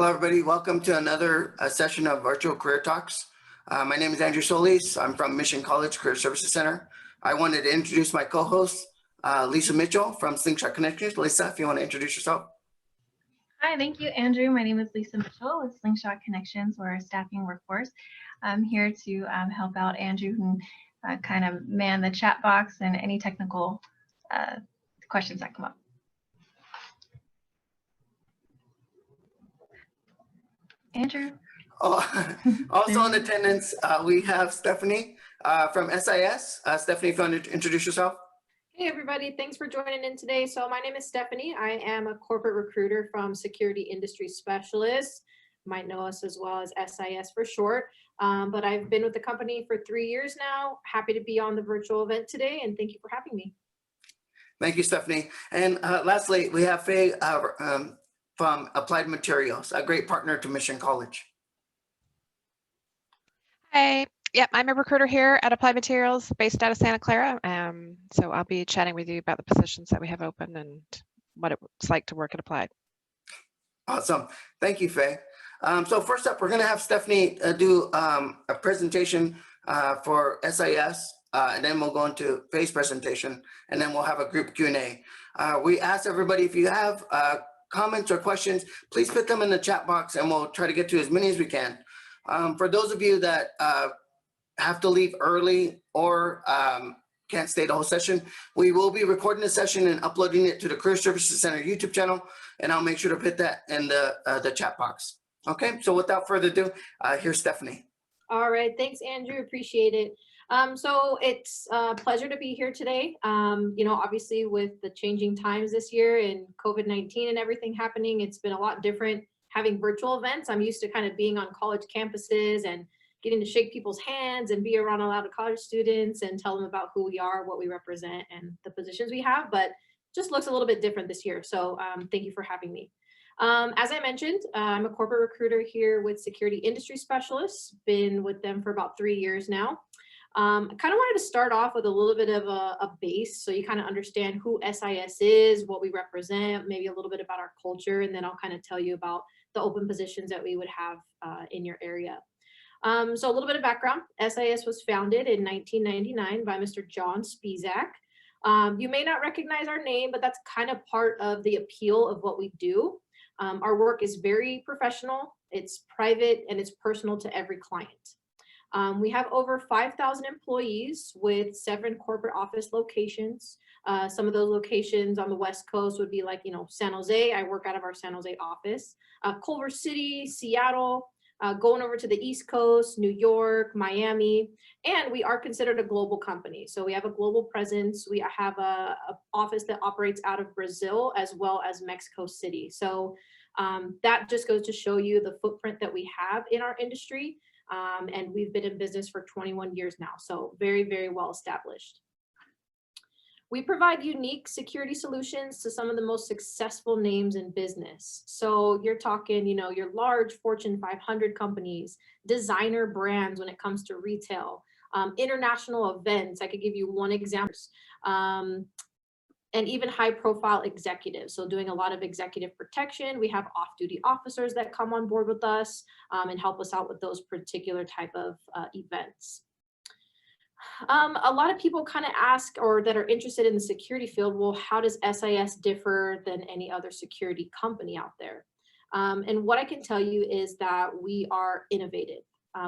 everybody. Welcome to another session of Virtual Career Talks. My name is Andrew Soliz. I'm from Mission College Career Services Center. I wanted to introduce my co-host, Lisa Mitchell from Slingshot Connections. Lisa, if you want to introduce yourself. Hi, thank you, Andrew. My name is Lisa Mitchell with Slingshot Connections. We're a staffing workforce. I'm here to help out Andrew and kind of man the chat box and any technical questions that come up. Andrew? Also in attendance, we have Stefanie from SIS. Stefanie, if you want to introduce yourself. Hey everybody, thanks for joining in today. So my name is Stefanie. I am a corporate recruiter from Security Industry Specialists. You might know us as well as SIS for short. But I've been with the company for 3 years now. Happy to be on the virtual event today, and thank you for having me. Thank you, Stefanie. And lastly, we have Faye from Applied Materials, a great partner to Mission College. Hi, yep, I'm a recruiter here at Applied Materials based out of Santa Clara. So I'll be chatting with you about the positions that we have open and what it's like to work at Applied. Awesome. Thank you, Faye. So first up, we're going to have Stefanie do a presentation for SIS, and then we'll go into Faye's presentation, and then we'll have a group Q&A. We ask everybody, if you have comments or questions, please put them in the chat box and we'll try to get to as many as we can. For those of you that have to leave early or can't stay the whole session, we will be recording the session and uploading it to the Career Services Center YouTube channel, and I'll make sure to put that in the chat box. Okay, so without further ado, here's Stefanie. All right, thanks Andrew, appreciate it. So it's a pleasure to be here today. You know, obviously with the changing times this year and COVID-19 and everything happening, it's been a lot different having virtual events. I'm used to kind of being on college campuses and getting to shake people's hands and be around a lot of college students and tell them about who we are, what we represent, and the positions we have, but just looks a little bit different this year. So thank you for having me. As I mentioned, I'm a corporate recruiter here with Security Industry Specialists, been with them for about 3 years now. I kind of wanted to start off with a little bit of a base so you kind of understand who SIS is, what we represent, maybe a little bit about our culture, and then I'll kind of tell you about the open positions that we would have in your area. So a little bit of background. SIS was founded in 1999 by Mr. John Spizak. You may not recognize our name, but that's kind of part of the appeal of what we do. Our work is very professional, it's private, and it's personal to every client. We have over 5,000 employees with 7 corporate office locations. Some of those locations on the West Coast would be like, you know, San Jose. I work out of our San Jose office. Culver City, Seattle, going over to the East Coast, New York, Miami, and we are considered a global company. So we have a global presence. We have a office that operates out of Brazil as well as Mexico City. So that just goes to show you the footprint that we have in our industry. And we've been in business for 21 years now, so very, very well established. We provide unique security solutions to some of the most successful names in business. So you're talking, you know, your large Fortune 500 companies, designer brands when it comes to retail, international events. I could give you one example. And even high profile executives. So doing a lot of executive protection. We have off-duty officers that come on board with us and help us out with those particular type of events. A lot of people kind of ask, or that are interested in the security field, well, how does SIS differ than any other security company out there? And what I can tell you is that we are innovative.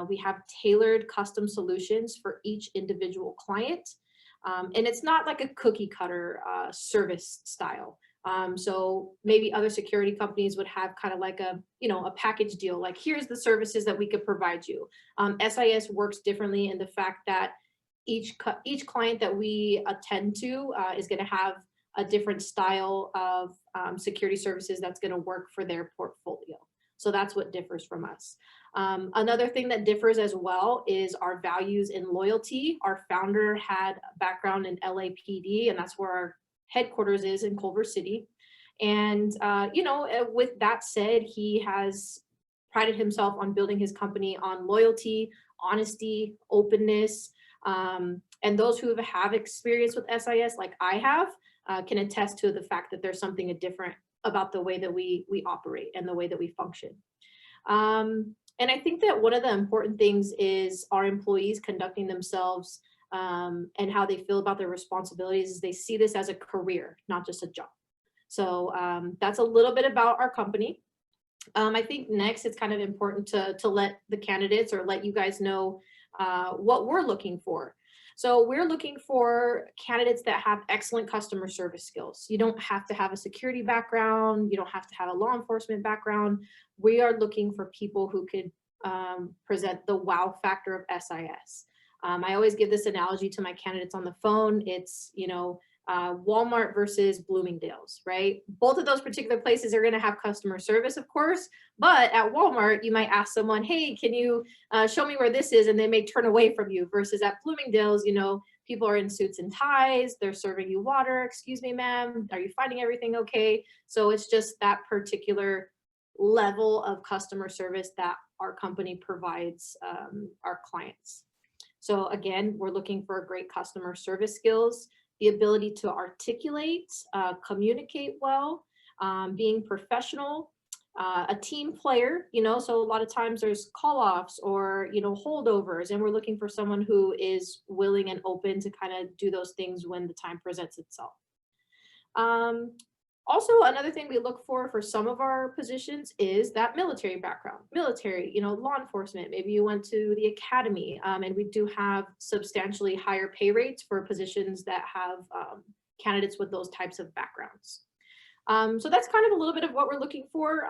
We have tailored custom solutions for each individual client. And it's not like a cookie cutter service style. So maybe other security companies would have kind of like a, you know, a package deal, like here's the services that we could provide you. SIS works differently in the fact that each client that we attend to is going to have a different style of security services that's going to work for their portfolio. So that's what differs from us. Another thing that differs as well is our values and loyalty. Our founder had a background in LAPD, and that's where our headquarters is in Culver City. And, you know, with that said, he has prided himself on building his company on loyalty, honesty, openness. And those who have experience with SIS, like I have, can attest to the fact that there's something different about the way that we operate and the way that we function. And I think that one of the important things is our employees conducting themselves and how they feel about their responsibilities is they see this as a career, not just a job. So that's a little bit about our company. I think next it's kind of important to let the candidates or let you guys know what we're looking for. So we're looking for candidates that have excellent customer service skills. You don't have to have a security background. You don't have to have a law enforcement background. We are looking for people who could present the wow factor of SIS. I always give this analogy to my candidates on the phone. It's, you know, Walmart versus Bloomingdale's, right? Both of those particular places are going to have customer service, of course, but at Walmart, you might ask someone, hey, can you show me where this is? And they may turn away from you versus at Bloomingdale's, you know, people are in suits and ties, they're serving you water. Excuse me, ma'am, are you finding everything okay? So it's just that particular level of customer service that our company provides our clients. So again, we're looking for great customer service skills, the ability to articulate, communicate well, being professional, a team player, you know, so a lot of times there's call-offs or, you know, holdovers, and we're looking for someone who is willing and open to kind of do those things when the time presents itself. Also, another thing we look for some of our positions is that military background. Military, you know, law enforcement, maybe you went to the academy, and we do have substantially higher pay rates for positions that have candidates with those types of backgrounds. So that's kind of a little bit of what we're looking for.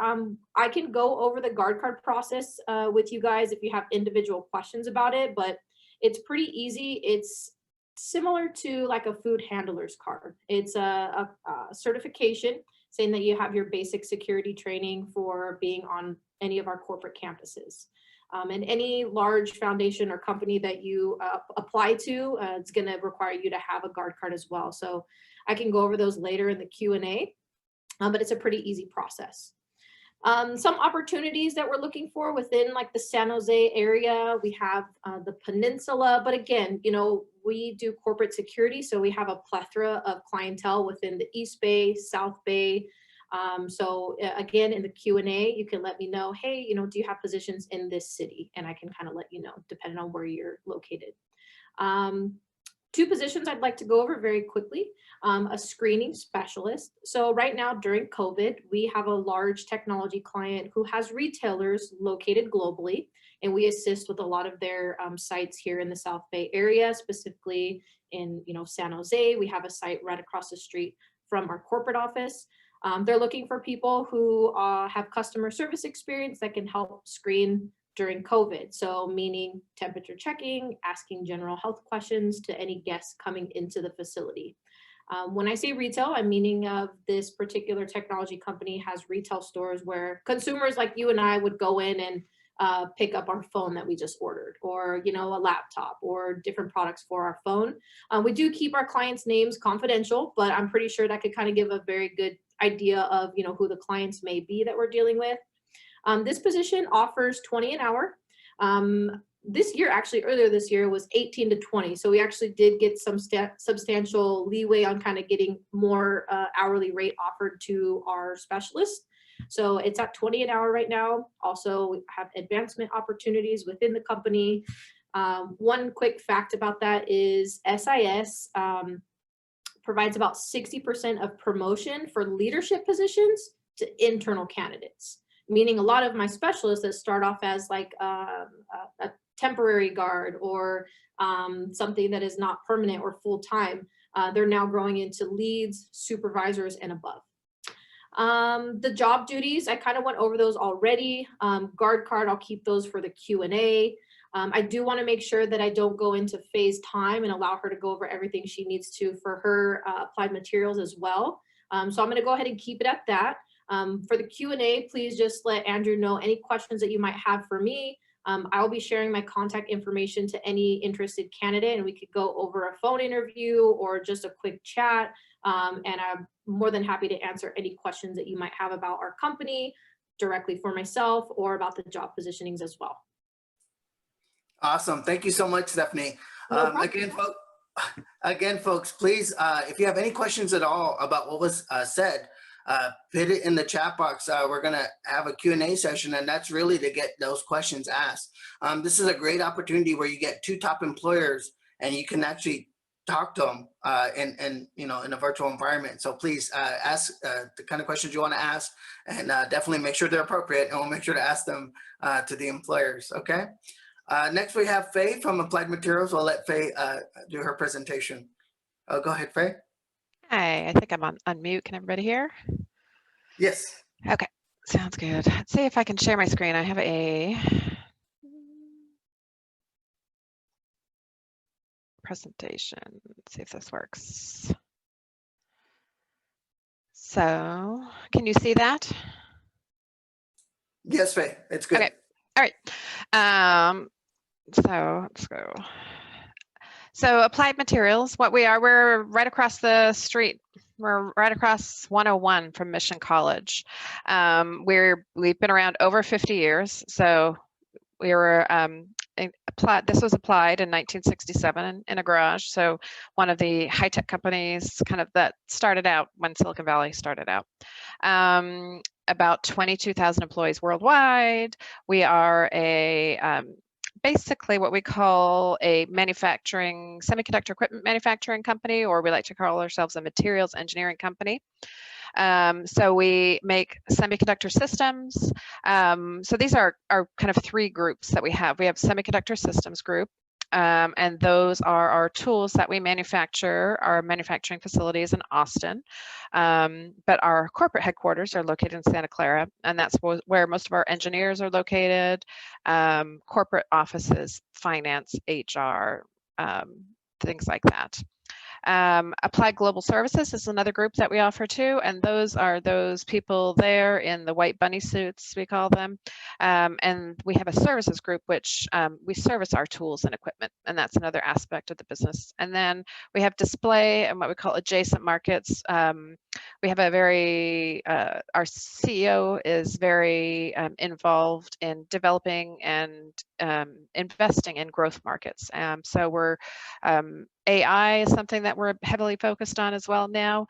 I can go over the guard card process with you guys if you have individual questions about it, but it's pretty easy. It's similar to like a food handler's card. It's a certification saying that you have your basic security training for being on any of our corporate campuses. And any large foundation or company that you apply to, it's going to require you to have a guard card as well. So I can go over those later in the Q&A, but it's a pretty easy process. Some opportunities that we're looking for within like the San Jose area, we have the peninsula, but again, you know, we do corporate security, so we have a plethora of clientele within the East Bay, South Bay. So again, in the Q&A, you can let me know, hey, you know, do you have positions in this city? And I can kind of let you know, depending on where you're located. Two positions I'd like to go over very quickly. A screening specialist. So right now during COVID, we have a large technology client who has retailers located globally, and we assist with a lot of their sites here in the South Bay area, specifically in, you know, San Jose. We have a site right across the street from our corporate office. They're looking for people who have customer service experience that can help screen during COVID. So meaning temperature checking, asking general health questions to any guests coming into the facility. When I say retail, I'm meaning of this particular technology company has retail stores where consumers like you and I would go in and pick up our phone that we just ordered, or, you know, a laptop or different products for our phone. We do keep our clients' names confidential, but I'm pretty sure that could kind of give a very good idea of, you know, who the clients may be that we're dealing with. This position offers $20 an hour. This year, actually earlier this year, was 18 to 20. So we actually did get some substantial leeway on kind of getting more hourly rate offered to our specialists. So it's at 20 an hour right now. Also, we have advancement opportunities within the company. One quick fact about that is SIS provides about 60% of promotion for leadership positions to internal candidates. Meaning a lot of my specialists that start off as like a temporary guard or something that is not permanent or full-time, they're now growing into leads, supervisors, and above. The job duties, I kind of went over those already. Guard card, I'll keep those for the Q&A. I do want to make sure that I don't go into Faye's time and allow her to go over everything she needs to for her applied materials as well. So I'm going to go ahead and keep it at that. For the Q&A, please just let Andrew know any questions that you might have for me. I'll be sharing my contact information to any interested candidate, and we could go over a phone interview or just a quick chat. And I'm more than happy to answer any questions that you might have about our company directly for myself or about the job positionings as well. Awesome. Thank you so much, Stefanie. Again, folks, please, if you have any questions at all about what was said, put it in the chat box. We're going to have a Q&A session, and that's really to get those questions asked. This is a great opportunity where you get 2 top employers and you can actually talk to them in a virtual environment. So please ask the kind of questions you want to ask, and definitely make sure they're appropriate, and we'll make sure to ask them to the employers. Okay. Next we have Faye from Applied Materials. I'll let Faye do her presentation. Go ahead, Faye. Hi, I think I'm on mute. Can everybody hear? Yes. Okay, sounds good. Let's see if I can share my screen. I have a presentation. Let's see if this works. So, can you see that? Yes, Faye, it's good. Okay, all right. So let's go. So Applied Materials, what we are, we're right across the street. We're right across 101 from Mission College. We've been around over 50 years. So we were this was applied in 1967 in a garage. So one of the high-tech companies kind of that started out when Silicon Valley started out. About 22,000 employees worldwide. We are a basically what we call a semiconductor equipment manufacturing company, or we like to call ourselves a materials engineering company. So we make semiconductor systems. So these are kind of 3 groups that we have. We have Semiconductor Systems Group, and those are our tools that we manufacture. Our manufacturing facilities in Austin, but our corporate headquarters are located in Santa Clara, and that's where most of our engineers are located. Corporate offices, finance, HR, things like that. Applied Global Services is another group that we offer too, and those are those people there in the white bunny suits, we call them. And we have a services group, which we service our tools and equipment, and that's another aspect of the business. And then we have display and what we call adjacent markets. We have a very, our CEO is very involved in developing and investing in growth markets. So we're AI is something that we're heavily focused on as well now,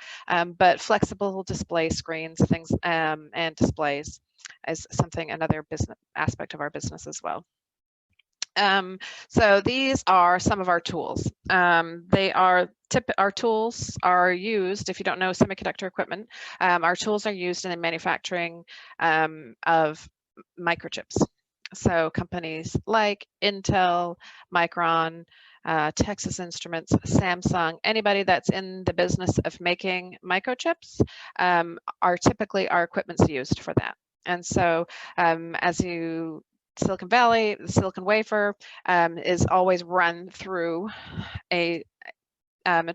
but flexible display screens, things, and displays is another business aspect of our business as well. So these are some of our tools. Our tools are used, if you don't know semiconductor equipment, our tools are used in the manufacturing of microchips. So companies like Intel, Micron, Texas Instruments, Samsung, anybody that's in the business of making microchips are typically our equipment's used for that. And so Silicon Valley, the silicon wafer is always run through a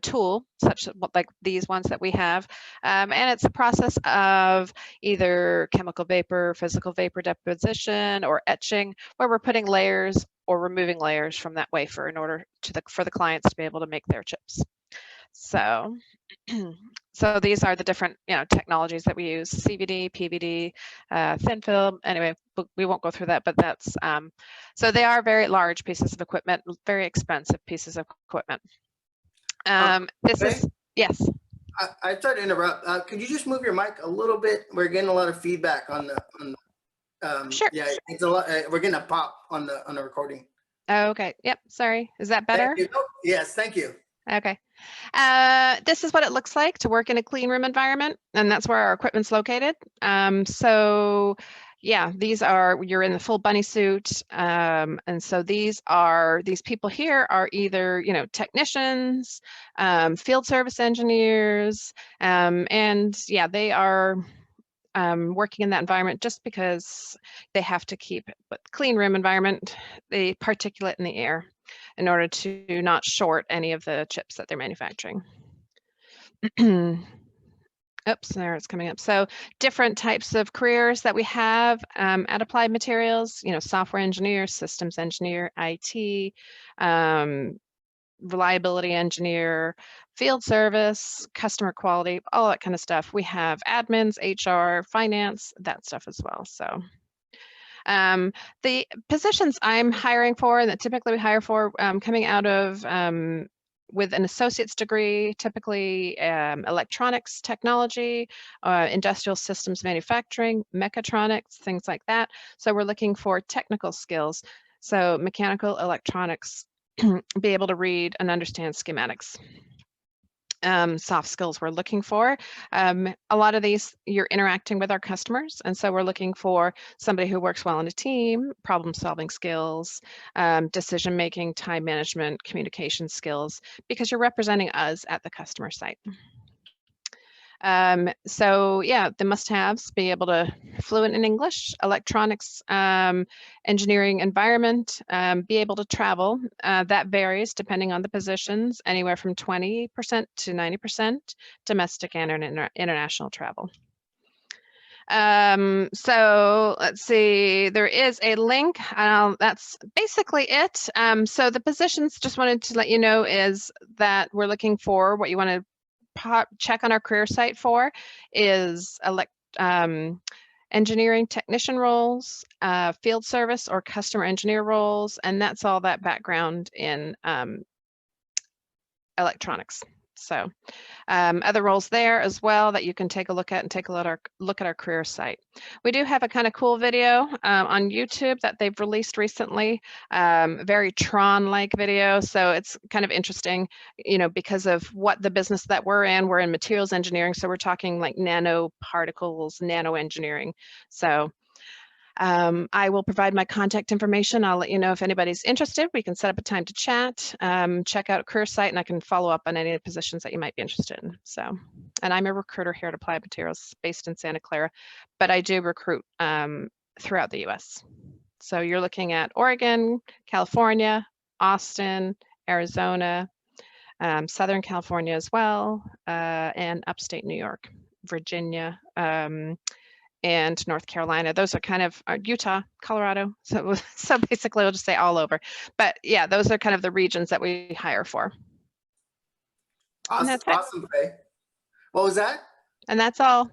tool such like these ones that we have, and it's a process of either chemical vapor, physical vapor deposition, or etching, where we're putting layers or removing layers from that wafer in order for the clients to be able to make their chips. So so these are the different technologies that we use: CVD, PVD, thin film. Anyway, we won't go through that, but that's so they are very large pieces of equipment, very expensive pieces of equipment. This okay. is, yes. I sorry to interrupt. Could you just move your mic a little bit? We're getting a lot of feedback on the Sure. yeah, it's a lot. We're getting a pop on the recording. Okay. Yep. Sorry. Is that better? Thank you. Yes, thank you. Okay. This is what it looks like to work in a clean room environment, and that's where our equipment's located. So yeah, you're in the full bunny suit. And so these people here are either, technicians, field service engineers, and yeah, they are working in that environment just because they have to keep a clean room environment, the particulate in the air, in order to not short any of the chips that they're manufacturing. Oops, there it's coming up. So different types of careers that we have at Applied Materials, software engineer, systems engineer, IT, reliability engineer, field service, customer quality, all that kind of stuff. We have admins, HR, finance, that stuff as well. So the positions I'm hiring for, and that typically we hire for coming out of with an associate's degree, typically electronics technology, industrial systems manufacturing, mechatronics, things like that. So we're looking for technical skills. So mechanical, electronics, be able to read and understand schematics. Soft skills we're looking for. A lot of these, you're interacting with our customers, and so we're looking for somebody who works well in a team, problem-solving skills, decision-making, time management, communication skills, because you're representing us at the customer site. So yeah, the must-haves: be able to fluent in English, electronics, engineering environment, be able to travel. That varies depending on the positions, anywhere from 20% to 90% domestic and international travel. So let's see, there is a link. That's basically it. So the positions, just wanted to let you know, is that we're looking for what you want to check on our career site for is engineering technician roles, field service or customer engineer roles, and that's all that background in electronics. So other roles there as well that you can take a look at and take a look at our career site. We do have a kind of cool video on YouTube that they've released recently, very Tron-like video. So it's kind of interesting, you know, because of what the business that we're in materials engineering. So we're talking like nanoparticles, nano engineering. So I will provide my contact information. I'll let you know if anybody's interested. We can set up a time to chat, check out a career site, and I can follow up on any of the positions that you might be interested in. So, and I'm a recruiter here at Applied Materials based in Santa Clara, but I do recruit throughout the US. So you're looking at Oregon, California, Austin, Arizona, Southern California as well, and upstate New York, Virginia, and North Carolina. Those are kind of Utah, Colorado. So basically we'll just say all over. But yeah, those are kind of the regions that we hire for. Awesome, awesome, Faye. What was that? And that's all.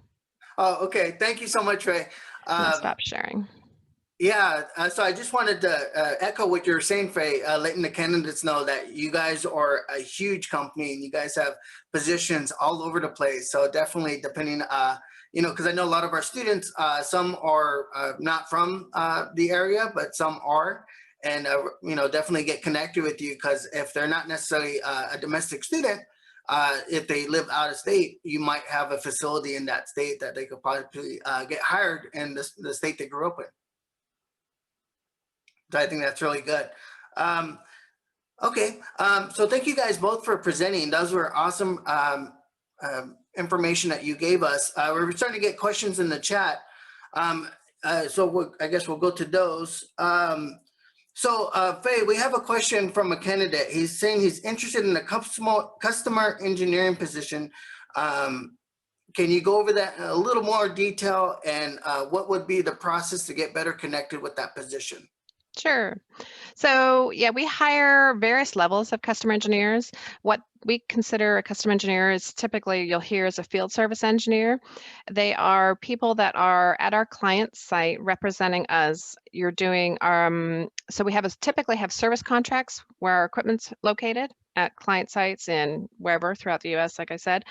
Oh, okay. Thank you so much, Faye. Stop sharing. Yeah, so I just wanted to echo what you're saying, Faye, letting the candidates know that you guys are a huge company and you guys have positions all over the place. So definitely depending, you know, because I know a lot of our students, some are not from the area, but some are. And, you know, definitely get connected with you, because if they're not necessarily a domestic student, if they live out of state, you might have a facility in that state that they could probably get hired in the state they grew up in. So I think that's really good. Okay, so thank you guys both for presenting. Those were awesome information that you gave us. We're starting to get questions in the chat. So I guess we'll go to those. Faye, we have a question from a candidate. He's saying he's interested in the customer engineering position. Can you go over that in a little more detail, and what would be the process to get better connected with that position? Sure. So yeah, we hire various levels of customer engineers. What we consider a customer engineer is typically, you'll hear, as a field service engineer. They are people that are at our client site representing us. You're doing, so we typically have service contracts where our equipment's located at client sites and wherever throughout the US, like I said.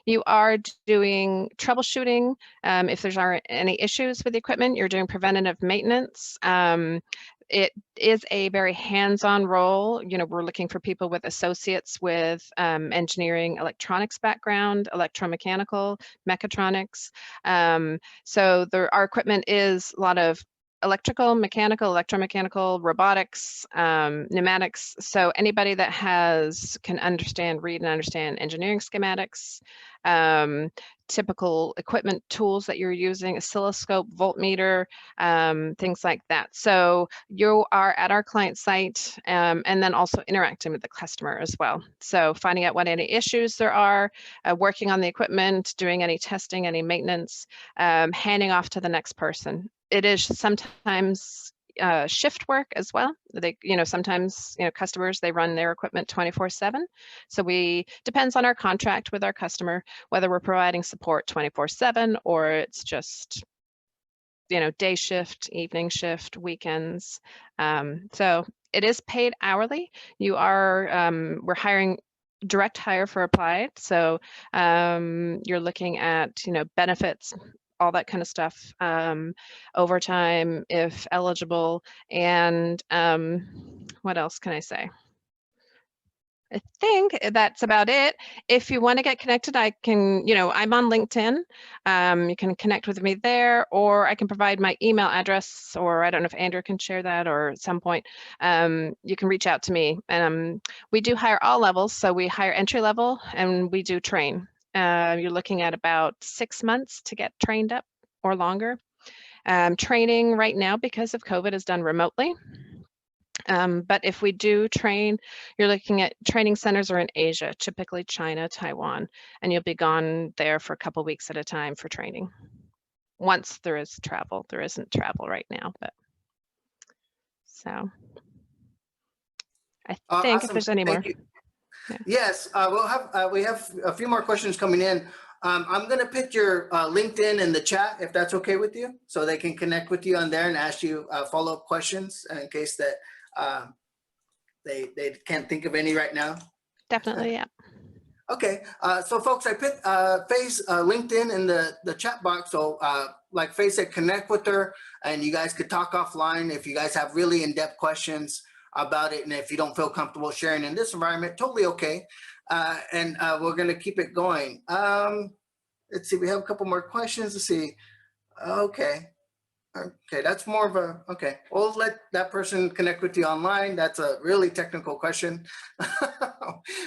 You are doing troubleshooting. If there's any issues with the equipment, you're doing preventative maintenance. It is a very hands-on role. You know, we're looking for people with associates with engineering, electronics background, electromechanical, mechatronics. So our equipment is a lot of electrical, mechanical, electromechanical, robotics, pneumatics. So anybody that can read and understand engineering schematics, typical equipment tools that you're using, oscilloscope, voltmeter, things like that. So you are at our client site, and then also interacting with the customer as well. So finding out what any issues there are, working on the equipment, doing any testing, any maintenance, handing off to the next person. It is sometimes shift work as well. Sometimes, customers, they run their equipment 24/7. So depends on our contract with our customer, whether we're providing support 24/7 or it's just, day shift, evening shift, weekends. So It is paid hourly. You are, we're hiring direct hire for applied. So you're looking at, benefits, all that kind of stuff, overtime if eligible, and what else can I say? I think that's about it. If you want to get connected, I can, I'm on LinkedIn. You can connect with me there, or I can provide my email address, or I don't know if Andrew can share that, or at some point you can reach out to me. And we do hire all levels. So we hire entry level and we do train. You're looking at about 6 months to get trained up or longer. Training right now, because of COVID, is done remotely. But if we do train, you're looking at training centers are in Asia, typically China, Taiwan, and you'll be gone there for a couple weeks at a time for training. Once there is travel, there isn't travel right now, but so I think if Awesome. there's any more. Thank you. Yeah. Yes, we have a few more questions coming in. I'm going to put your LinkedIn in the chat if that's okay with you, so they can connect with you on there and ask you follow-up questions in case that they can't think of any right now. Definitely, yeah. Okay, so folks, I put Faye's LinkedIn in the chat box. So like Faye said, connect with her and you guys could talk offline if you guys have really in-depth questions about it. And if you don't feel comfortable sharing in this environment, totally okay. And we're gonna keep it going. Let's see, we have a couple more questions. Let's see. Okay. Okay, that's more of a, okay, we'll let that person connect with you online. That's a really technical question.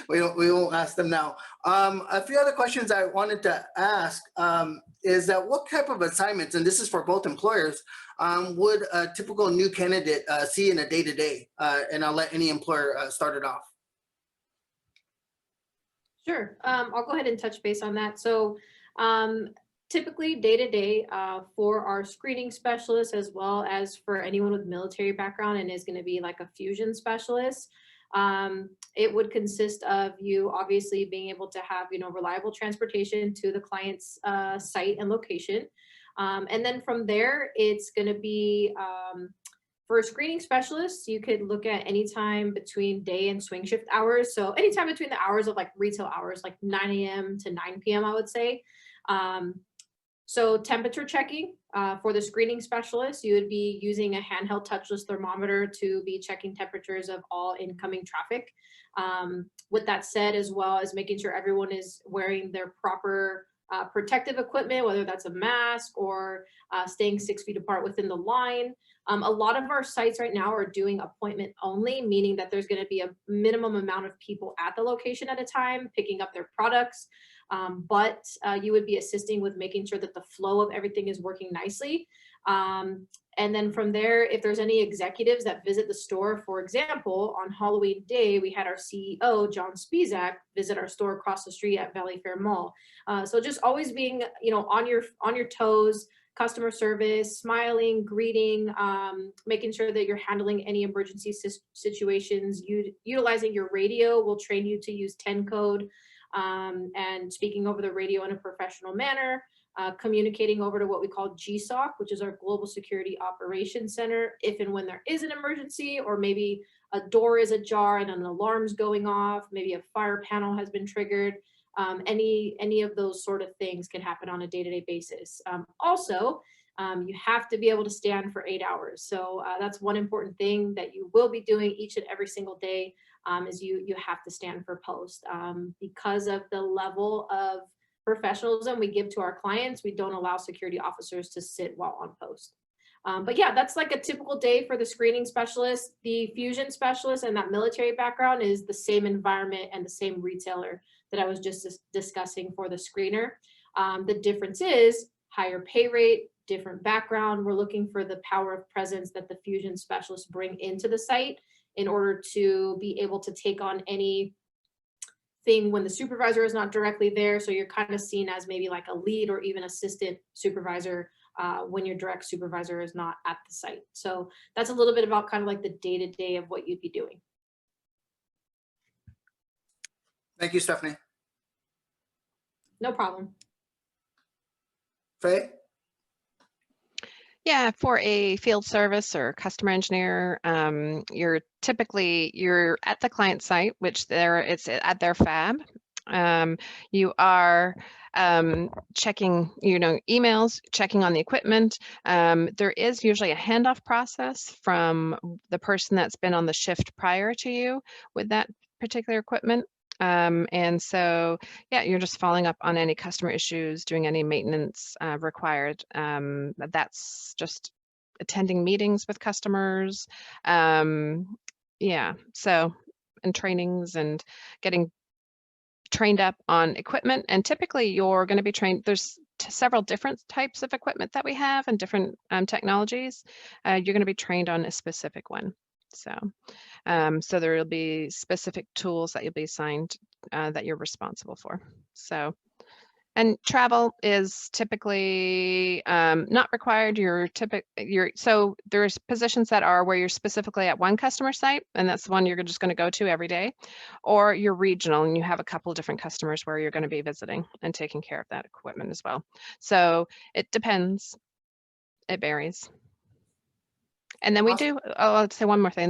We won't ask them now. A few other questions I wanted to ask is that what type of assignments, and this is for both employers, would a typical new candidate see in a day-to-day? And I'll let any employer start it off. Sure. I'll go ahead and touch base on that. So typically day-to-day for our screening specialists, as well as for anyone with military background and is going to be like a fusion specialist, it would consist of you obviously being able to have, reliable transportation to the client's site and location. And then from there, it's going to be for a screening specialist, you could look at any time between day and swing shift hours. So anytime between the hours of like retail hours, like 9 a.m. to 9 p.m., I would say. So temperature checking for the screening specialist, you would be using a handheld touchless thermometer to be checking temperatures of all incoming traffic. With that said, as well as making sure everyone is wearing their proper protective equipment, whether that's a mask or staying 6 feet apart within the line. A lot of our sites right now are doing appointment only, meaning that there's going to be a minimum amount of people at the location at a time picking up their products. But you would be assisting with making sure that the flow of everything is working nicely. And then from there, if there's any executives that visit the store, for example, on Halloween Day, we had our CEO, John Spizak, visit our store across the street at Valley Fair Mall. So just always being, on your toes, customer service, smiling, greeting, making sure that you're handling any emergency situations. Utilizing your radio will train you to use 10 code and speaking over the radio in a professional manner. Communicating over to what we call GSOC, which is our Global Security Operations Center, if and when there is an emergency, or maybe a door is ajar and an alarm's going off, maybe a fire panel has been triggered. Any of those sort of things can happen on a day-to-day basis. Also, you have to be able to stand for 8 hours. So that's one important thing that you will be doing each and every single day, is you have to stand for post. Because of the level of professionalism we give to our clients, we don't allow security officers to sit while on post. But yeah, that's like a typical day for the screening specialist. The fusion specialist and that military background is the same environment and the same retailer that I was just discussing for the screener. The difference is higher pay rate, different background. We're looking for the power of presence that the fusion specialists bring into the site in order to be able to take on any thing when the supervisor is not directly there. So you're kind of seen as maybe like a lead or even assistant supervisor when your direct supervisor is not at the site. So that's a little bit about kind of like the day-to-day of what you'd be doing. Thank you, Stefanie. No problem. Faye? Yeah, for a field service or customer engineer, you're at the client site, which it's at their fab. You are checking, emails, checking on the equipment. There is usually a handoff process from the person that's been on the shift prior to you with that particular equipment. And so, yeah, you're just following up on any customer issues, doing any maintenance required. That's just attending meetings with customers. Yeah, so, and trainings and getting trained up on equipment. And typically you're going to be trained, there's several different types of equipment that we have and different technologies. You're going to be trained on a specific one. So there will be specific tools that you'll be assigned that you're responsible for. So, and travel is typically not required. So there's positions that are where you're specifically at one customer site, and that's the one you're just going to go to every day, or you're regional and you have a couple of different customers where you're going to be visiting and taking care of that equipment as well. So it depends. It varies. And then we Awesome. I'll say one more thing.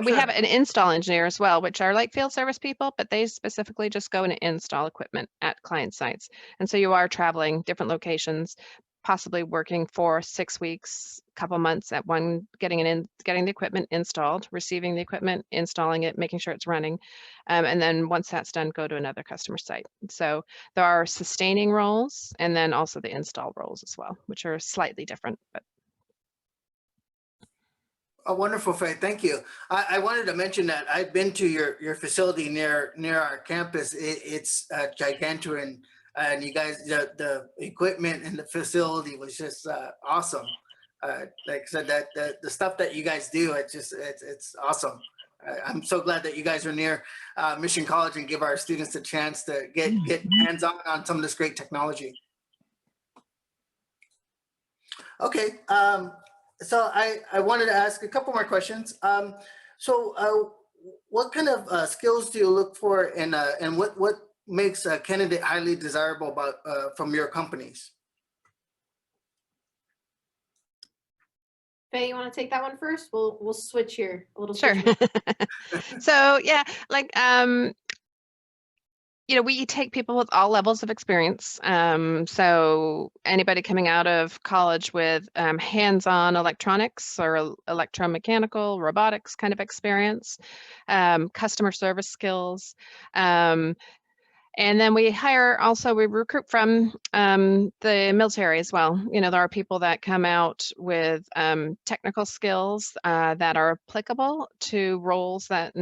We have an install engineer as well, which are like field service people, but they specifically just go and install equipment at client sites. And so you are traveling different locations, possibly working for 6 weeks, a couple months at one, getting the equipment installed, receiving the equipment, installing it, making sure it's running. And then once that's done, go to another customer site. So there are sustaining roles and then also the install roles as well, which are slightly different, but Oh, wonderful, Faye. Thank you. I wanted to mention that I've been to your facility near our campus. It's gigantuan, and you guys, the equipment and the facility was just awesome. Like I said, that the stuff that you guys do, it's awesome. I'm so glad that you guys are near Mission College and give our students a chance to get hands-on on some of this great technology. Okay. So I wanted to ask a couple more questions. What kind of skills do you look for, and what makes a candidate highly desirable about from your companies? Faye, you want to take that one first? We'll switch here a little. sure. So yeah, like we take people with all levels of experience. So anybody coming out of college with hands-on electronics or electromechanical, robotics kind of experience, customer service skills. And then we recruit from the military as well. There are people that come out with technical skills that are applicable to roles that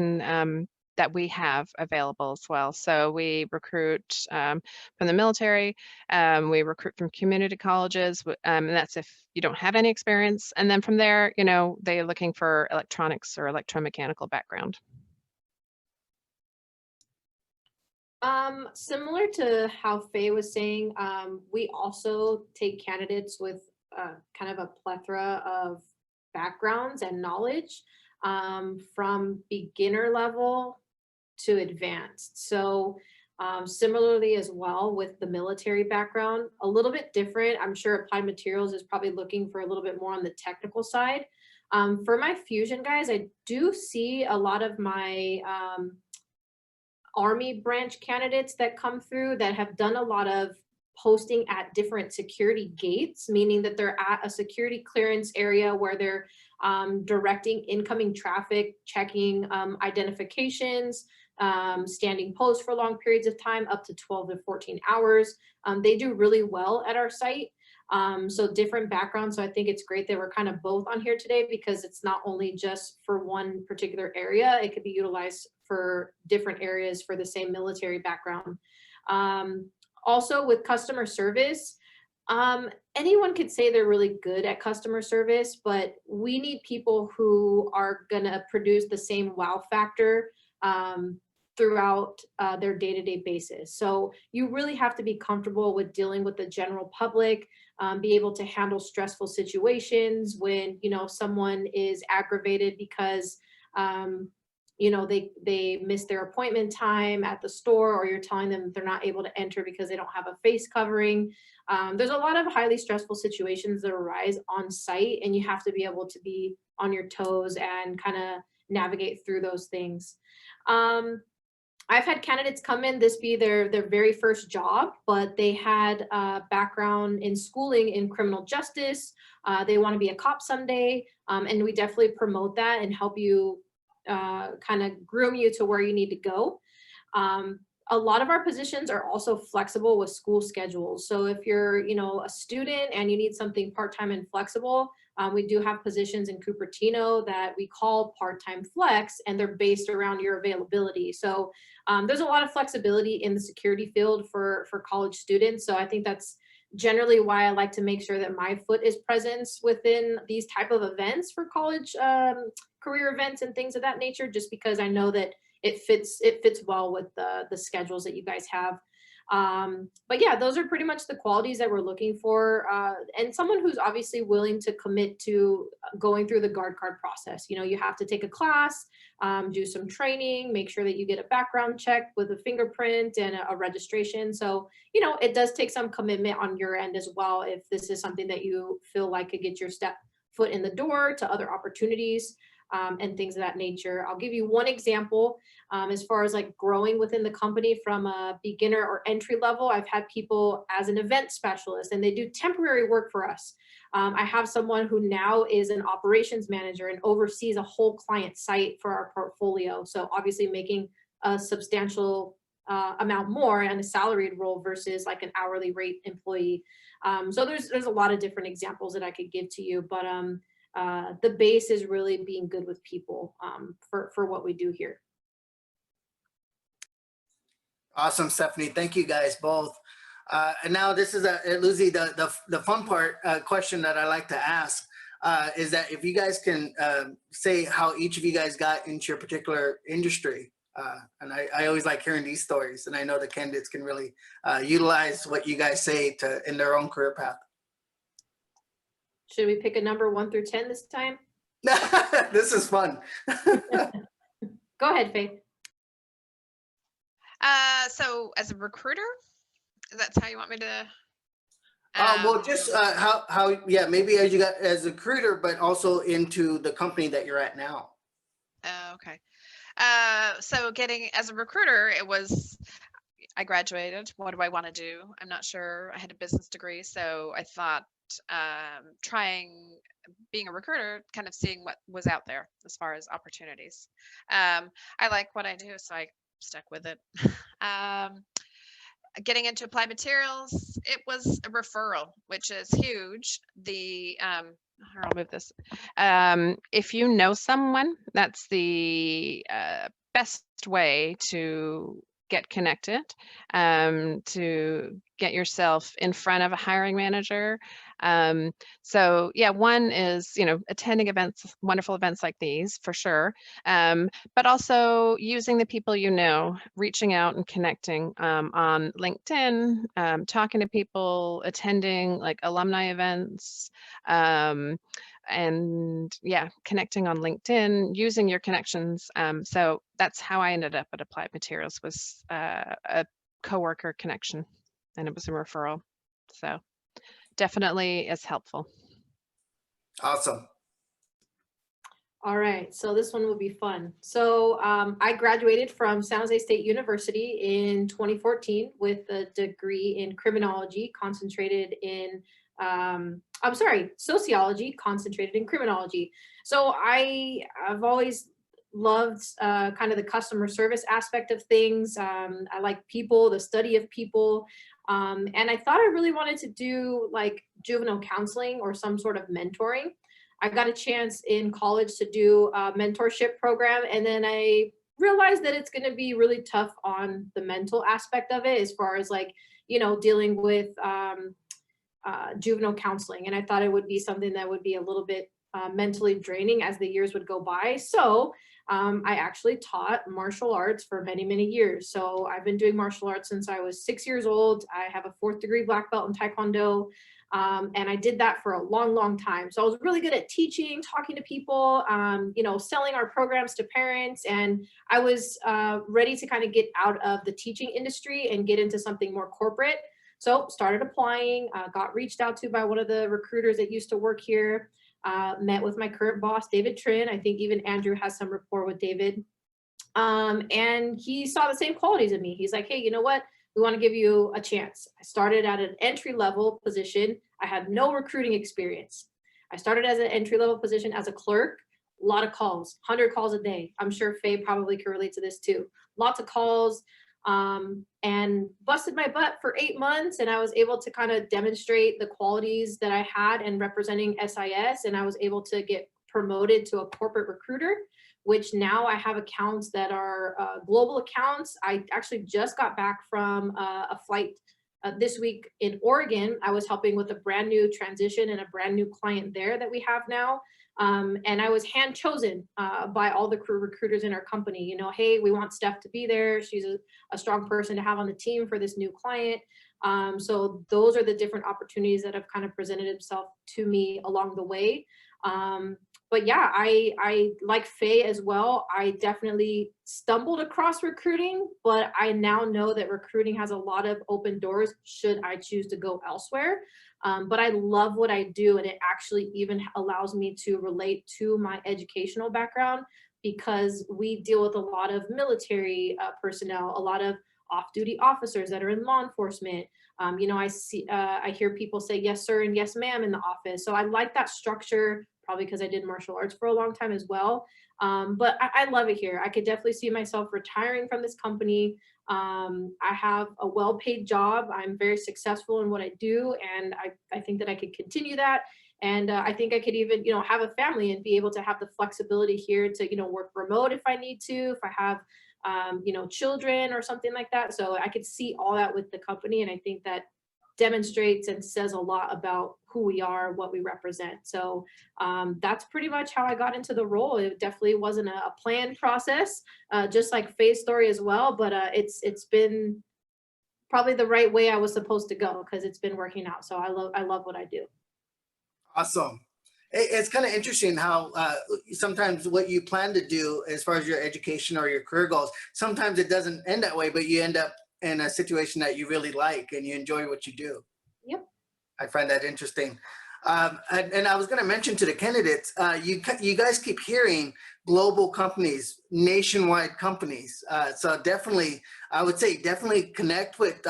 we have available as well. So we recruit from the military, we recruit from community colleges, and that's if you don't have any experience. And then from there, they're looking for electronics or electromechanical background. Similar to how Faye was saying, we also take candidates with kind of a plethora of backgrounds and knowledge, from beginner level to advanced. So similarly as well with the military background, a little bit different. I'm sure Applied Materials is probably looking for a little bit more on the technical side. For my fusion guys, I do see a lot of my Army branch candidates that come through that have done a lot of posting at different security gates, meaning that they're at a security clearance area where they're directing incoming traffic, checking identifications, standing posts for long periods of time, up to 12 to 14 hours. They do really well at our site. So different backgrounds. So I think it's great that we're kind of both on here today, because it's not only just for one particular area, it could be utilized for different areas for the same military background. Also with customer service, anyone could say they're really good at customer service, but we need people who are gonna produce the same wow factor throughout their day-to-day basis. So you really have to be comfortable with dealing with the general public, be able to handle stressful situations when someone is aggravated because you know, they miss their appointment time at the store, or you're telling them they're not able to enter because they don't have a face covering. There's a lot of highly stressful situations that arise on site, and you have to be able to be on your toes and kind of navigate through those things. I've had candidates come in, this be their very first job, but they had a background in schooling in criminal justice. They want to be a cop someday, and we definitely promote that and help you kind of groom you to where you need to go. A lot of our positions are also flexible with school schedules. So if you're, you know, a student and you need something part-time and flexible, we do have positions in Cupertino that we call part-time flex, and they're based around your availability. So there's a lot of flexibility in the security field for college students. So I think that's generally why I like to make sure that my foot is present within these type of events for college career events and things of that nature, just because I know that it fits well with the schedules that you guys have. But yeah, those are pretty much the qualities that we're looking for, and someone who's obviously willing to commit to going through the guard card process. You know, you have to take a class, do some training, make sure that you get a background check with a fingerprint and a registration. So, you know, it does take some commitment on your end as well if this is something that you feel like could get your foot in the door to other opportunities. And things of that nature. I'll give you one example as far as like growing within the company from a beginner or entry level. I've had people as an event specialist, and they do temporary work for us. I have someone who now is an operations manager and oversees a whole client site for our portfolio. So obviously making a substantial amount more in a salaried role versus like an hourly rate employee. So there's a lot of different examples that I could give to you, but the base is really being good with people for what we do here. Awesome, Stefanie. Thank you guys both. And now this is Lucy, the fun part question that I like to ask is that if you guys can say how each of you guys got into your particular industry. And I always like hearing these stories, and I know the candidates can really utilize what you guys say in their own career path. Should we pick a number 1 through 10 this time? This is fun. Go ahead, Faye. So as a recruiter, that's how you want me to? Well, just how, yeah, maybe as you got as a recruiter, but also into the company that you're at now. Okay. So getting as a recruiter, I graduated. What do I want to do? I'm not sure. I had a business degree, so I thought trying being a recruiter, kind of seeing what was out there as far as opportunities. I like what I do, so I stuck with it. Getting into applied materials, it was a referral, which is huge. I'll move this. If you know someone, that's the best way to get connected, to get yourself in front of a hiring manager. So yeah, one is, you know, attending events, wonderful events like these for sure. But also using the people you know, reaching out and connecting on LinkedIn, talking to people, attending like alumni events, and yeah, connecting on LinkedIn, using your connections. So that's how I ended up at Applied Materials, was a coworker connection, and it was a referral. So definitely is helpful. Awesome. All right, so this one will be fun. So I graduated from San Jose State University in 2014 with a degree in criminology, concentrated in sociology, concentrated in criminology. So I've always loved kind of the customer service aspect of things. I like people, the study of people. And I thought I really wanted to do like juvenile counseling or some sort of mentoring. I got a chance in college to do a mentorship program, and then I realized that it's going to be really tough on the mental aspect of it, as far as like, you know, dealing with juvenile counseling. And I thought it would be something that would be a little bit mentally draining as the years would go by. So I actually taught martial arts for many, many years. So I've been doing martial arts since I was 6 years old. I have a 4th degree black belt in Taekwondo. And I did that for a long, long time. So I was really good at teaching, talking to people, selling our programs to parents. And I was ready to kind of get out of the teaching industry and get into something more corporate. So started applying, got reached out to by one of the recruiters that used to work here, met with my current boss, David Trin. I think even Andrew has some rapport with David. And he saw the same qualities in me. He's like, hey, you know what? We want to give you a chance. I started at an entry-level position. I had no recruiting experience. I started as an entry-level position as a clerk, a lot of calls, 100 calls a day. I'm sure Faye probably can relate to this too. Lots of calls, and busted my butt for 8 months. And I was able to kind of demonstrate the qualities that I had in representing SIS. And I was able to get promoted to a corporate recruiter, which now I have accounts that are global accounts. I actually just got back from a flight this week in Oregon. I was helping with a brand new transition and a brand new client there that we have now. And I was hand chosen by all the crew recruiters in our company. You know, hey, we want Steph to be there. She's a strong person to have on the team for this new client. So those are the different opportunities that have kind of presented itself to me along the way. But yeah, I like Faye as well. I definitely stumbled across recruiting, but I now know that recruiting has a lot of open doors should I choose to go elsewhere. But I love what I do, and it actually even allows me to relate to my educational background, because we deal with a lot of military personnel, a lot of off-duty officers that are in law enforcement. I hear people say yes sir and yes ma'am in the office. So I like that structure, probably because I did martial arts for a long time as well. But I love it here. I could definitely see myself retiring from this company. I have a well-paid job. I'm very successful in what I do, and I think that I could continue that. And I think I could even, have a family and be able to have the flexibility here to, work remote if I need to, if I have, children or something like that. So I could see all that with the company. And I think that demonstrates and says a lot about who we are, what we represent. So that's pretty much how I got into the role. It definitely wasn't a planned process, just like Faye's story as well. But it's been probably the right way I was supposed to go, because it's been working out. So I love what I do. Awesome. It's kind of interesting how sometimes what you plan to do as far as your education or your career goals, sometimes it doesn't end that way, but you end up in a situation that you really like and you enjoy what you do. Yep. I find that interesting. And I was going to mention to the candidates, you guys keep hearing global companies, nationwide companies. So definitely, I would say definitely connect with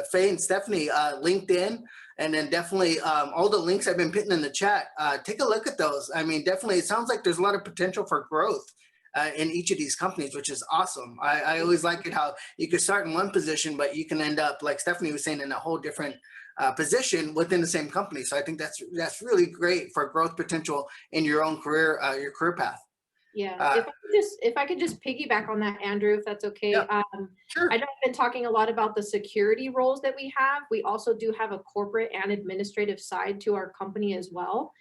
Faye and Stefanie, LinkedIn, and then definitely all the links I've been putting in the chat. Take a look at those. I mean, definitely, it sounds like there's a lot of potential for growth in each of these companies, which is awesome. I always like it how you could start in one position, but you can end up, like Stefanie was saying, in a whole different position within the same company. So I think that's really great for growth potential in your own career, your career path. Yeah, if I could just piggyback on that, Andrew, if that's okay. Yeah, sure. I know I've been talking a lot about the security roles that we have. We also do have a corporate and administrative side to our company as well.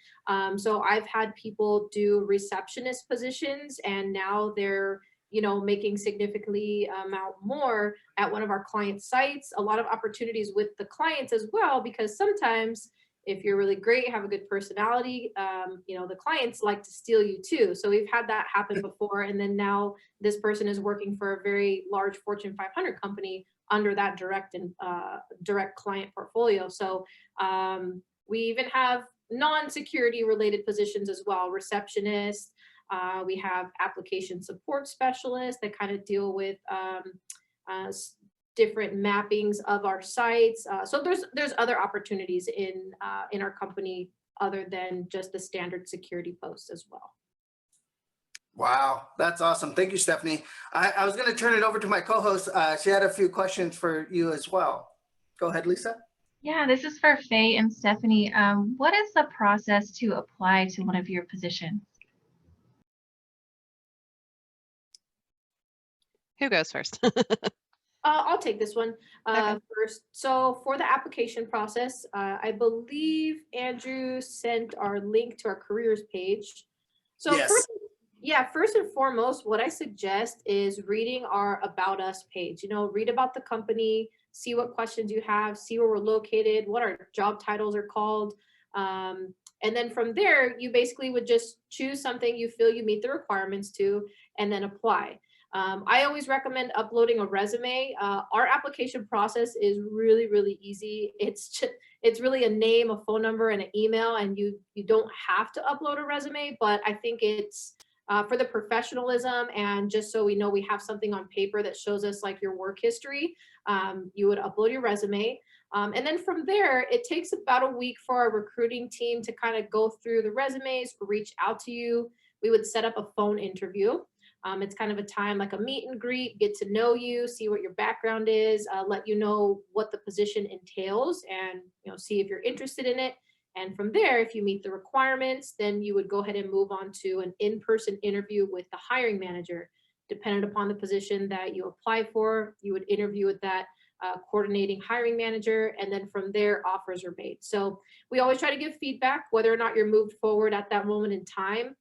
So I've had people do receptionist positions, and now they're making significantly amount more at one of our client sites. A lot of opportunities with the clients as well, because sometimes if you're really great, have a good personality, the clients like to steal you too. So we've had that happen before. And then now this person is working for a very large Fortune 500 company under that direct client portfolio. So we even have non-security related positions as well, receptionists. We have application support specialists that kind of deal with different mappings of our sites. So there's other opportunities in our company other than just the standard security posts as well. Wow, that's awesome. Thank you, Stefanie. I was going to turn it over to my co-host. She had a few questions for you as well. Go ahead, Lisa. Yeah, this is for Faye and Stefanie. What is the process to apply to one of your positions? Who goes first? I'll take this one Okay. first. So for the application process, I believe Andrew sent our link to our careers page. So Yes. Yeah, first and foremost, what I suggest is reading our About Us page. You know, read about the company, see what questions you have, see where we're located, what our job titles are called. And then from there, you basically would just choose something you feel you meet the requirements to, and then apply. I always recommend uploading a resume. Our application process is really, really easy. It's really a name, a phone number, and an email, and you don't have to upload a resume. But I think it's for the professionalism, and just so we know we have something on paper that shows us like your work history, you would upload your resume. And then from there, it takes about a week for our recruiting team to kind of go through the resumes, reach out to you. We would set up a phone interview. It's kind of a time like a meet and greet, get to know you, see what your background is, let you know what the position entails, and see if you're interested in it. And from there, if you meet the requirements, then you would go ahead and move on to an in-person interview with the hiring manager. Dependent upon the position that you apply for, you would interview with that coordinating hiring manager, and then from there, offers are made. So we always try to give feedback, whether or not you're moved forward at that moment in time.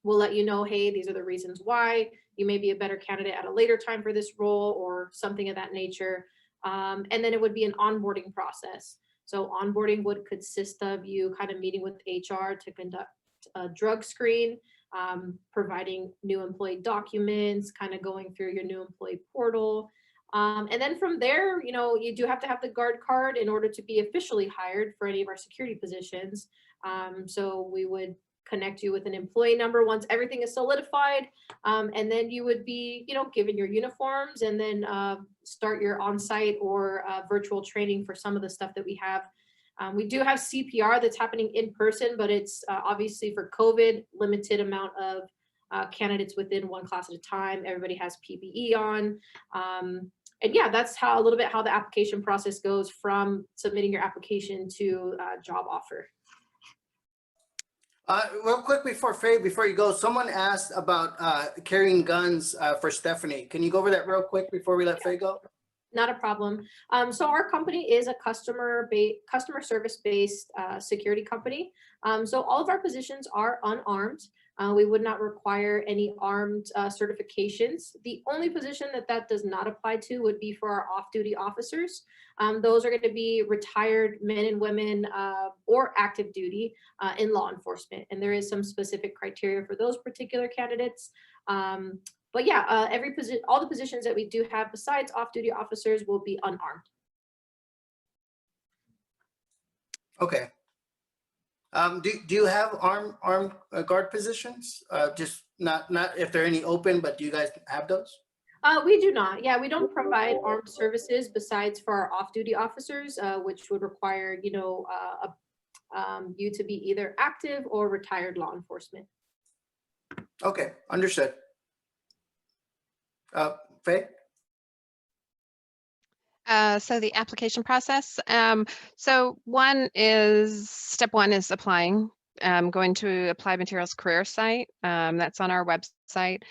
We'll let you know, hey, these are the reasons why you may be a better candidate at a later time for this role, or something of that nature. And then it would be an onboarding process. So onboarding would consist of you kind of meeting with HR to conduct a drug screen, providing new employee documents, kind of going through your new employee portal. And then from there, you do have to have the guard card in order to be officially hired for any of our security positions. So we would connect you with an employee number once everything is solidified. And then you would be, given your uniforms, and then start your on-site or virtual training for some of the stuff that we have. We do have CPR that's happening in person, but it's obviously for COVID, limited amount of candidates within one class at a time. Everybody has PPE on. And yeah, that's a little bit how the application process goes from submitting your application to job offer. Real quick before you go, someone asked about carrying guns for Stefanie. Can you go over that real quick before we let Faye go? Not a problem. So our company is a customer service based security company. So all of our positions are unarmed. We would not require any armed certifications. The only position that does not apply to would be for our off-duty officers. Those are going to be retired men and women or active duty in law enforcement. And there is some specific criteria for those particular candidates. But yeah, all the positions that we do have besides off-duty officers will be unarmed. Okay. Do you have armed guard positions? Just not if there are any open, but do you guys have those? We do not. Yeah, we don't provide armed services besides for our off-duty officers, which would require, you to be either active or retired law enforcement. Okay, understood. Faye? So the application process. So step one is applying. Going to Applied Materials career site. That's on our website.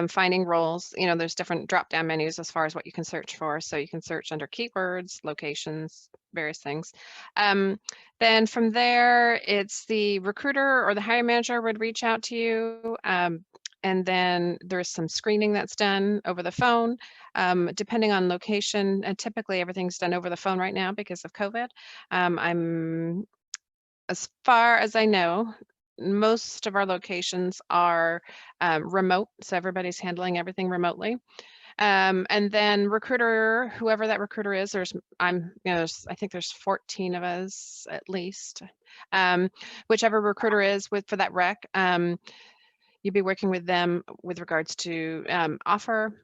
Finding roles. There's different drop-down menus as far as what you can search for. So you can search under keywords, locations, various things. Then from there, it's the recruiter or the hiring manager would reach out to you. And then there's some screening that's done over the phone, depending on location. And typically everything's done over the phone right now because of COVID. As far as I know, most of our locations are remote, so everybody's handling everything remotely. And then recruiter, whoever that recruiter is, I think there's 14 of us at least. Whichever recruiter is for that rec. You'd be working with them with regards to offer,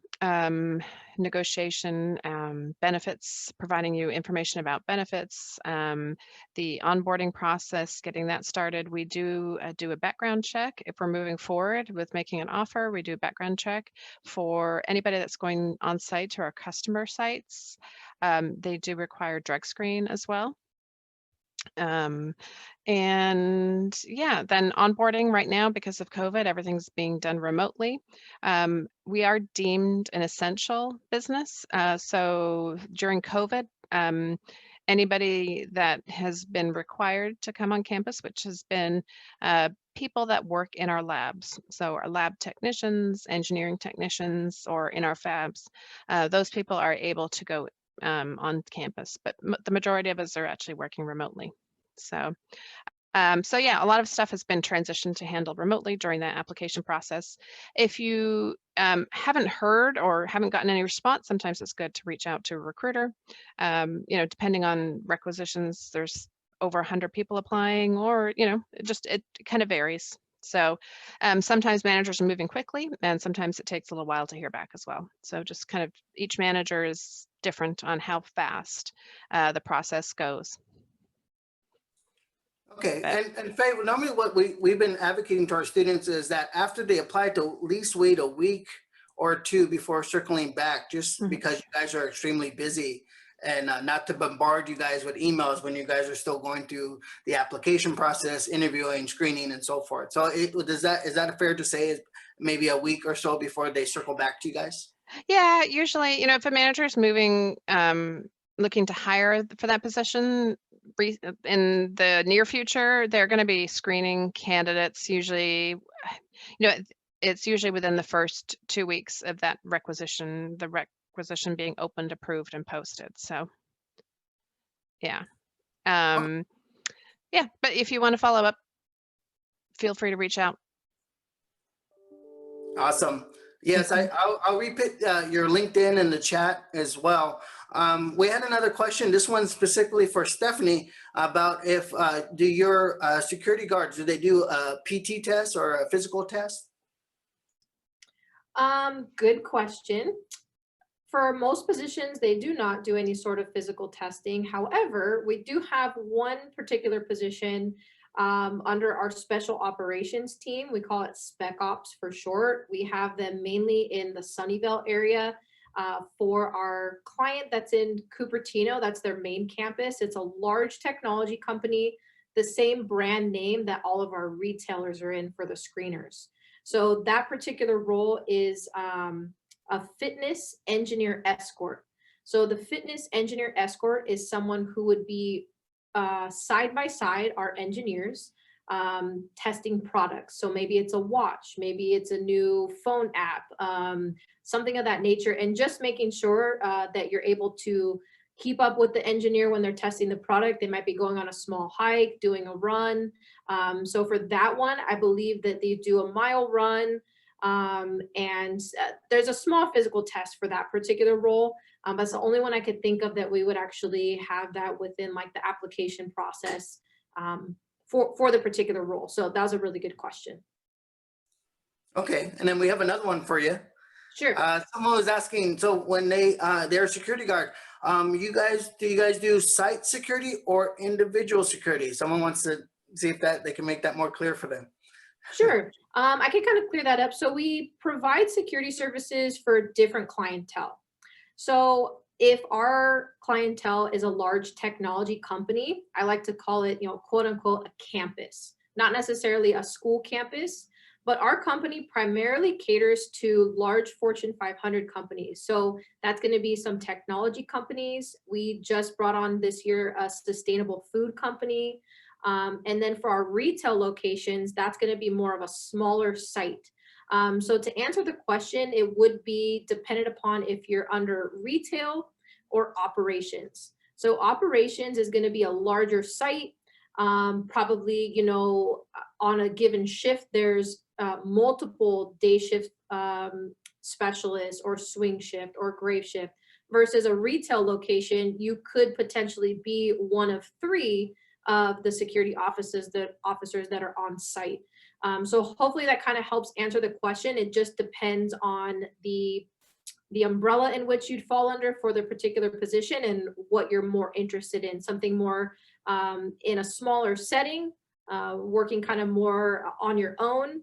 negotiation, benefits, providing you information about benefits, the onboarding process, getting that started. We do a background check. If we're moving forward with making an offer, we do a background check for anybody that's going on site to our customer sites. They do require drug screen as well. And yeah, then onboarding right now, because of COVID, everything's being done remotely. We are deemed an essential business. So during COVID, anybody that has been required to come on campus, which has been people that work in our labs. So our lab technicians, engineering technicians, or in our fabs, those people are able to go on campus, but the majority of us are actually working remotely. So yeah, a lot of stuff has been transitioned to handle remotely during that application process. If you haven't heard or haven't gotten any response, sometimes it's good to reach out to a recruiter. Depending on requisitions, there's over 100 people applying, or, it kind of varies. So sometimes managers are moving quickly, and sometimes it takes a little while to hear back as well. So just kind of each manager is different on how fast the process goes. Okay, and Faye, normally what we've been advocating to our students is that after they apply, to at least wait a week or two before circling back, just because you guys are extremely busy, and not to bombard you guys with emails when you guys are still going through the application process, interviewing, screening, and so forth. So is that fair to say, maybe a week or so before they circle back to you guys? Yeah, usually, if a manager is moving, looking to hire for that position in the near future, they're going to be screening candidates usually, it's usually within the first 2 weeks of that requisition, the requisition being opened, approved, and posted. So yeah. Yeah, but if you want to follow up, feel free to reach out. Awesome. Yes, I'll repeat your LinkedIn in the chat as well. We had another question, this one specifically for Stefanie, about if do your security guards, do they do a PT test or a physical test? Good question. For most positions, they do not do any sort of physical testing. However, we do have one particular position under our special operations team. We call it Spec Ops for short. We have them mainly in the Sunnyvale area for our client that's in Cupertino. That's their main campus. It's a large technology company, the same brand name that all of our retailers are in for the screeners. So that particular role is a fitness engineer escort. So the fitness engineer escort is someone who would be side by side our engineers testing products. So maybe it's a watch, maybe it's a new phone app, something of that nature, and just making sure that you're able to keep up with the engineer when they're testing the product. They might be going on a small hike, doing a run. So for that one, I believe that they do a mile run, and there's a small physical test for that particular role. That's the only one I could think of that we would actually have that within like the application process for the particular role. So that was a really good question. Okay, and then we have another one for you. Sure. Someone was asking, so when they're a security guard, do you guys do site security or individual security? Someone wants to see if they can make that more clear for them. Sure. I can kind of clear that up. So we provide security services for different clientele. So if our clientele is a large technology company, I like to call it, quote unquote, a campus, not necessarily a school campus, but our company primarily caters to large Fortune 500 companies. So that's going to be some technology companies. We just brought on this year a sustainable food company. And then for our retail locations, that's going to be more of a smaller site. So to answer the question, it would be dependent upon if you're under retail or operations. So operations is going to be a larger site. Probably, on a given shift, there's multiple day shift specialists or swing shift or grave shift, versus a retail location, you could potentially be one of 3 of the security officers that are on site. So hopefully that kind of helps answer the question. It just depends on the umbrella in which you'd fall under for the particular position and what you're more interested in. Something more in a smaller setting, working kind of more on your own,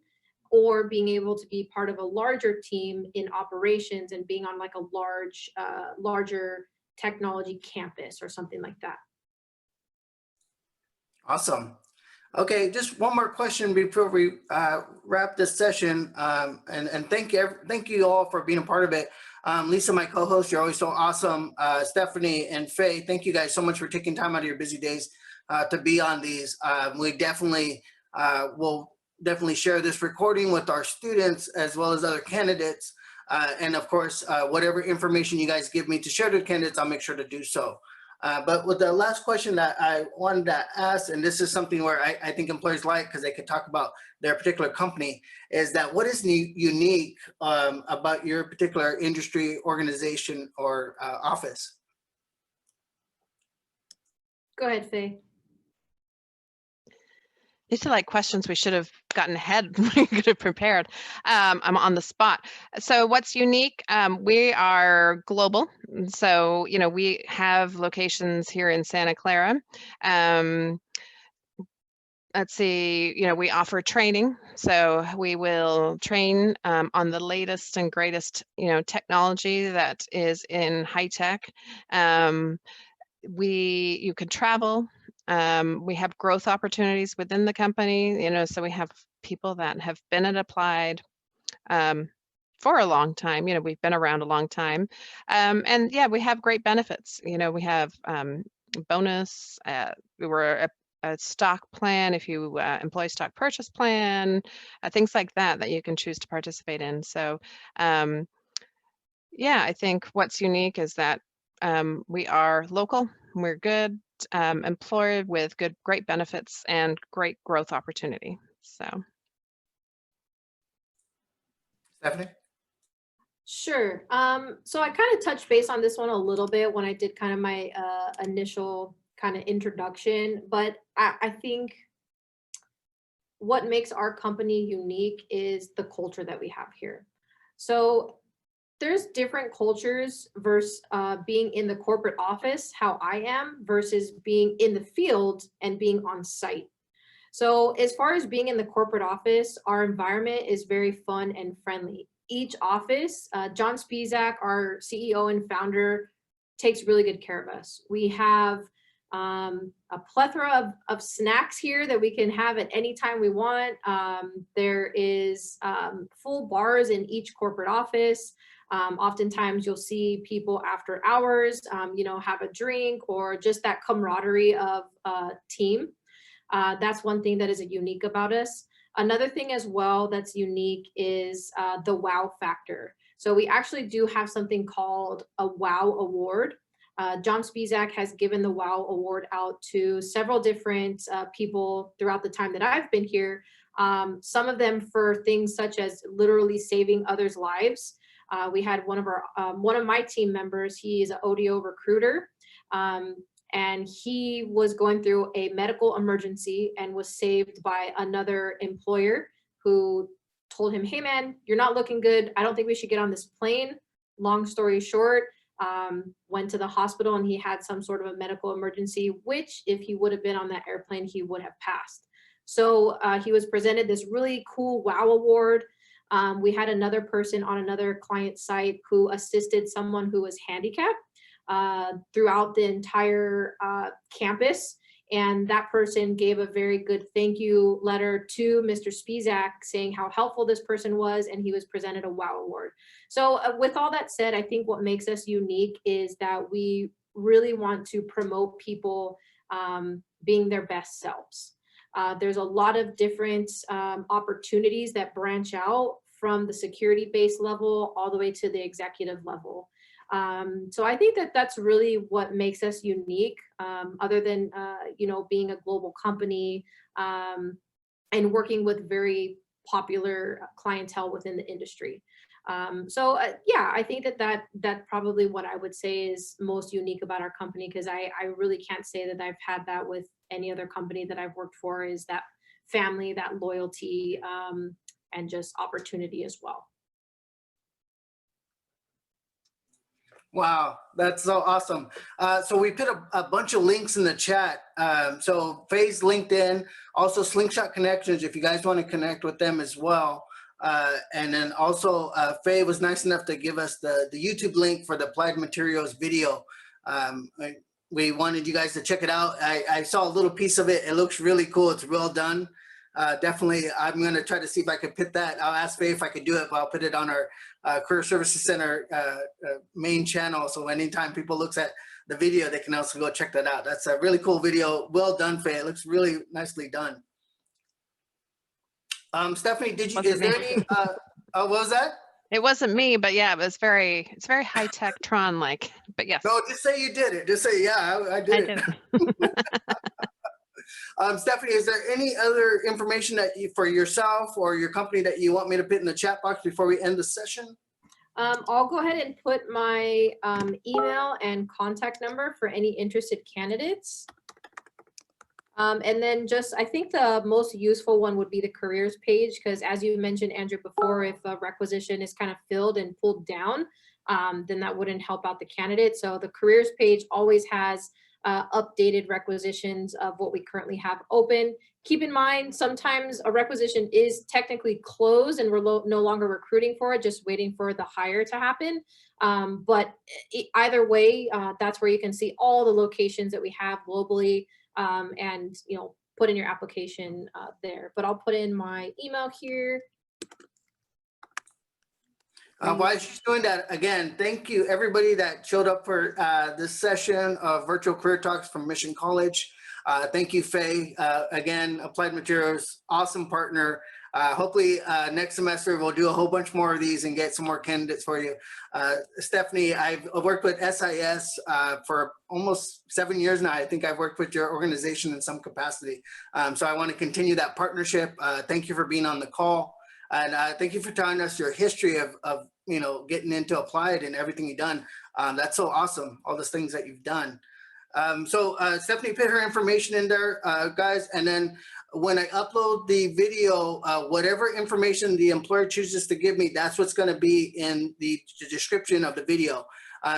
or being able to be part of a larger team in operations and being on like a larger technology campus or something like that. Awesome. Okay, just one more question before we wrap this session, and thank you all for being a part of it. Lisa, my co-host, you're always so awesome. Stefanie and Faye, thank you guys so much for taking time out of your busy days to be on these. We definitely will definitely share this recording with our students as well as other candidates. And of course, whatever information you guys give me to share to candidates, I'll make sure to do so. But with the last question that I wanted to ask, and this is something where I think employers like, because they could talk about their particular company, is that what is unique about your particular industry, organization, or office? Go ahead, Faye. These are like questions we should have gotten ahead. We could have prepared. I'm on the spot. So what's unique? We are global. So, you know, we have locations here in Santa Clara. Let's see, you know, we offer training. So we will train on the latest and greatest, you know, technology that is in high tech. You can travel. We have growth opportunities within the company, you know, so we have people that have been at Applied for a long time. You know, we've been around a long time. And yeah, we have great benefits. You know, we have bonus. We were a stock plan if you employ stock purchase plan, things like that you can choose to participate in. So yeah, I think what's unique is that we are local, we're good, employer with great benefits and great growth opportunity. So. Stefanie? Sure. So I kind of touched base on this one a little bit when I did kind of my initial kind of introduction, but I think what makes our company unique is the culture that we have here. So there's different cultures versus being in the corporate office, how I am, versus being in the field and being on site. So as far as being in the corporate office, our environment is very fun and friendly. Each office, John Spisak, our CEO and founder, takes really good care of us. We have a plethora of snacks here that we can have at any time we want. There is full bars in each corporate office. Oftentimes you'll see people after hours, you know, have a drink or just that camaraderie of team. That's one thing that is unique about us. Another thing as well that's unique is the wow factor. So we actually do have something called a wow award. John Spisak has given the wow award out to several different people throughout the time that I've been here. Some of them for things such as literally saving others' lives. We had one of my team members, he is an ODO recruiter. And he was going through a medical emergency and was saved by another employer who told him, hey man, you're not looking good. I don't think we should get on this plane. Long story short, went to the hospital and he had some sort of a medical emergency, which if he would have been on that airplane, he would have passed. So he was presented this really cool wow award. We had another person on another client site who assisted someone who was handicapped throughout the entire campus. And that person gave a very good thank you letter to Mr. Spisak saying how helpful this person was, and he was presented a wow award. So with all that said, I think what makes us unique is that we really want to promote people being their best selves. There's a lot of different opportunities that branch out from the security base level all the way to the executive level. So I think that that's really what makes us unique, other than, you know, being a global company and working with very popular clientele within the industry. Yeah, I think that's probably what I would say is most unique about our company, because I really can't say that I've had that with any other company that I've worked for, is that family, that loyalty, and just opportunity as well. Wow, that's so awesome. So we put a bunch of links in the chat. So Faye's LinkedIn, also Slingshot Connections, if you guys want to connect with them as well. And then also Faye was nice enough to give us the YouTube link for the Applied Materials video. We wanted you guys to check it out. I saw a little piece of it. It looks really cool. It's well done. Definitely, I'm going to try to see if I could put that. I'll ask Faye if I could do it, but I'll put it on our Career Services Center main channel. So anytime people looks at the video, they can also go check that out. That's a really cool video. Well done, Faye. It looks really nicely done. Stephanie, is Wasn't there me. any, what was that? It wasn't me, but yeah, it's very high tech Tron like, but yes, No, just say you did it. Just say, yeah, I I did it. did it. Stephanie, is there any other information that you, for yourself or your company, that you want me to put in the chat box before we end the session? I'll go ahead and put my email and contact number for any interested candidates. And then just, I think the most useful one would be the careers page, because as you mentioned, Andrew, before, if a requisition is kind of filled and pulled down, then that wouldn't help out the candidate. So the careers page always has updated requisitions of what we currently have open. Keep in mind, sometimes a requisition is technically closed and we're no longer recruiting for it, just waiting for the hire to happen. But either way, that's where you can see all the locations that we have globally, and put in your application there. But I'll put in my email here. While she's doing that, again, thank you everybody that showed up for this session of Virtual Career Talks from Mission College. Thank you, Faye. Again, Applied Materials, awesome partner. Hopefully next semester we'll do a whole bunch more of these and get some more candidates for you. Stefanie, I've worked with SIS for almost 7 years now. I think I've worked with your organization in some capacity. So I want to continue that partnership. Thank you for being on the call. And thank you for telling us your history of getting into Applied and everything you've done. That's so awesome, all those things that you've done. So Stefanie put her information in there, guys, and then when I upload the video, whatever information the employer chooses to give me, that's what's going to be in the description of the video.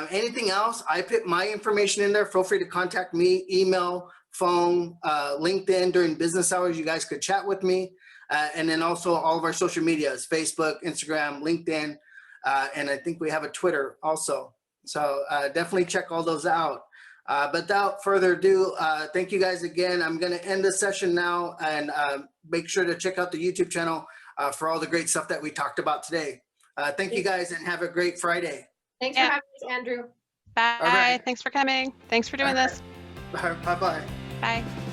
Anything else, I put my information in there. Feel free to contact me, email, phone, LinkedIn during business hours. You guys could chat with me. And then also all of our social medias, Facebook, Instagram, LinkedIn, and I think we have a Twitter also. So definitely check all those out. But without further ado, thank you guys again. I'm going to end the session now, and make sure to check out the YouTube channel for all the great stuff that we talked about today. Thank you guys, and have a great Friday. Thanks for having us, Andrew. Bye. All right. Thanks for coming. Thanks for doing this. Bye-bye. Bye.